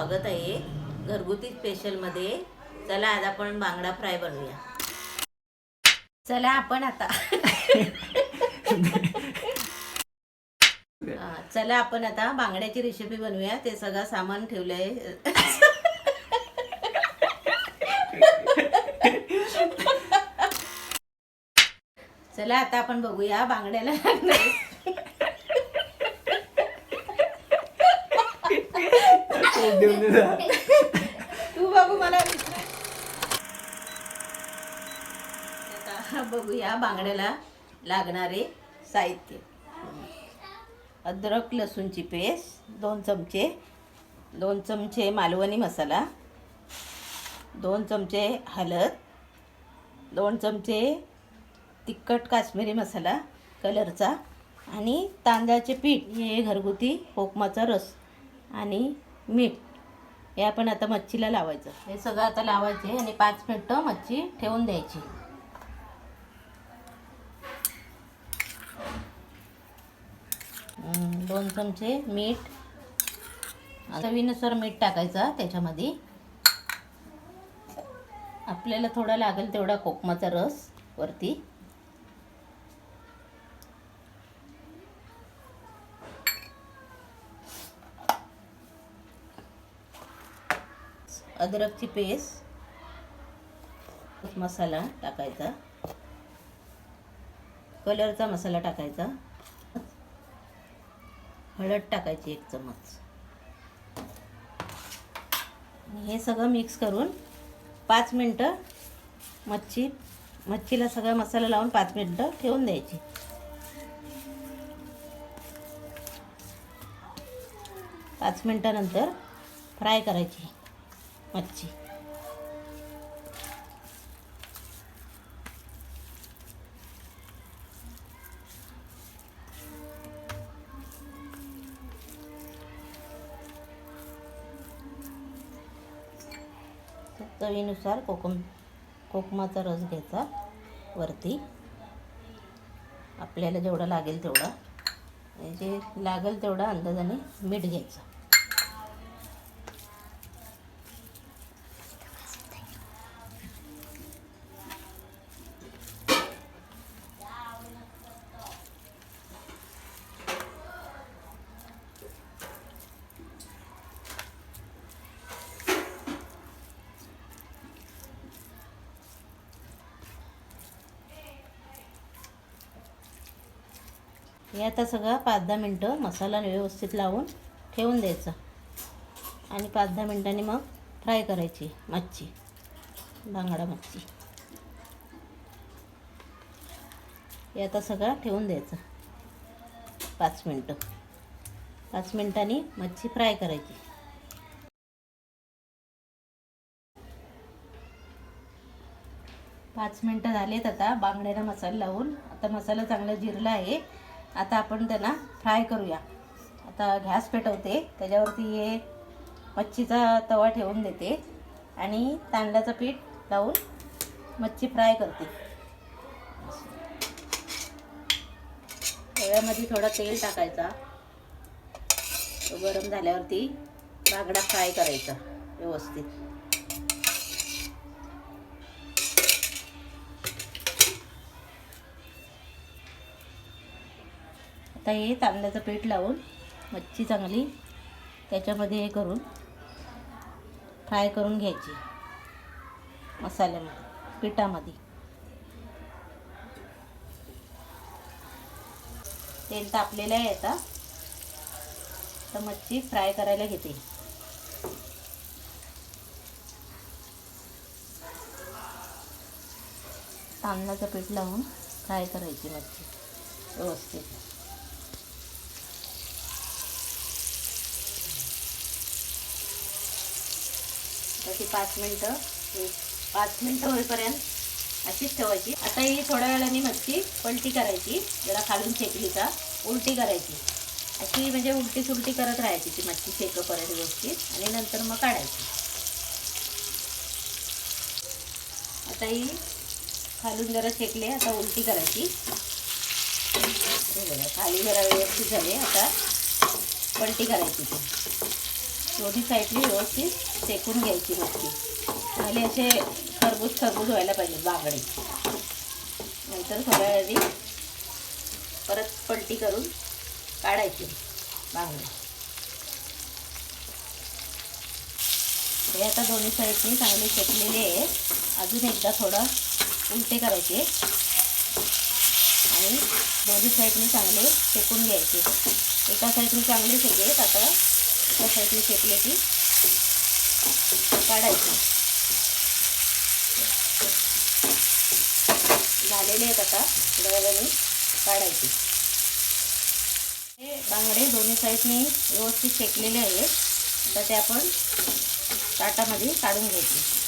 स्वागत आहे घरगुती स्पेशलमध्ये। चला आज आपण बांगडा फ्राय बनवूया। चला आपण आता चला आपण आता बांगड्याची रेसिपी बनवूया। ते सगळं सामान ठेवलंय। चला आता आपण बघूया बांगड्याला लागणार। तू बाबू मला आता बघूया बांगड्याला लागणारे साहित्य। अद्रक लसूणची पेस्ट 2 चमचे, 2 चमचे मालवणी मसाला, 2 चमचे हळद, 2 चमचे तिखट काश्मीरी मसाला कलरचा आणि तांदळाचे पीठ, हे घरगुती कोकमाचा रस आणि मीठ। हे आपण आता मच्छीला लावायचं। हे सगळं आता लावायचे आणि 5 मिनिटं मच्छी ठेवून द्यायची। दोन चमचे मीठ, चवीनुसार मीठ टाकायचं त्याच्यामध्ये। आपल्याला थोडा लागेल तेवढा कोकमाचा रस वरती। अद्रकची पेस्ट, मसाला टाकायचा, कलरचा मसाला टाकायचा, हळद टाकायची 1 चमच। हे सगळं मिक्स करून 5 मिनिटं मच्छीला सगळा मसाला लावून 5 मिनिटं ठेवून द्यायची। 5 मिनिटानंतर फ्राय करायची मच्छी। चवीनुसार कोकमाचा रस घ्यायचा वरती। आपल्याला जेवढा लागेल तेवढा, जे लागेल तेवढा अंदाजाने मीठ घ्यायचं। हे आता सगळं 5-10 मिनिटं मसाला व्यवस्थित लावून ठेवून द्यायचा आणि 5-10 मिनिटांनी मग फ्राय करायची मच्छी, बांगडा मच्छी। हे आता सगळं ठेवून द्यायचं 5 मिनिटं। 5 मिनिटांनी मच्छी फ्राय करायची। पाच मिनिटं झालेत आता बांगड्याला मसाला लावून। आता मसाला चांगला जिरला आहे। आता आपण त्यांना फ्राय करूया। आता गॅस पेटवते, त्याच्यावरती हे मच्छीचा तवा ठेवून देते आणि तांदळाचं पीठ लावून मच्छी फ्राय करते। तव्यामध्ये थोडा तेल टाकायचा, तो गरम झाल्यावरती बांगडा फ्राय करायचा व्यवस्थित। आता हे तांदळाचं पीठ लावून मच्छी चांगली त्याच्यामध्ये हे करून फ्राय करून घ्यायची मसाल्यामध्ये, पिठामध्ये। तेल तापलेलं आहे आता, तर मच्छी फ्राय करायला घेते। तांदळाचं पीठ लावून फ्राय करायची मच्छी व्यवस्थित। ती 5 मिनिटं होईपर्यंत अशीच ठेवायची। आता ही थोड्या वेळाने मच्छी पलटी करायची, जरा खालून शेकली का उलटी करायची। अशी म्हणजे उलटी सुलटी करत राहायची ती मच्छी शेकेपर्यंत व्यवस्थित, आणि नंतर मग काढायची। आता ही खालून जरा शेकले, आता उलटी करायची। खाली जरा व्यवस्थित झाले, आता पलटी करायची ती। दोन्ही साईडनी व्यवस्थित शेकून घ्यायची मच्छी. चांगले असे खरबूज व्हायला पाहिजे बांगडे. नंतर थोड्या वेळाने परत पलटी करून काढायचे बांगडे. हे आता दोन्ही साईडनी चांगले शेकलेले आहे. अजून एकदा थोडं उलटे करायचे आणि दोन्ही साईडनी चांगले शेकून घ्यायचे. एका साईडनी चांगले शेकलेत, आता एका साईडनी शेकले की काढायचे. झालेले आहेत, आता थोड्या वेळाने काढायचे. हे बांगडे दोन्ही साईडनी व्यवस्थित शेकलेले आहेत. आता ते आपण ताटामध्ये काढून घ्यायचे.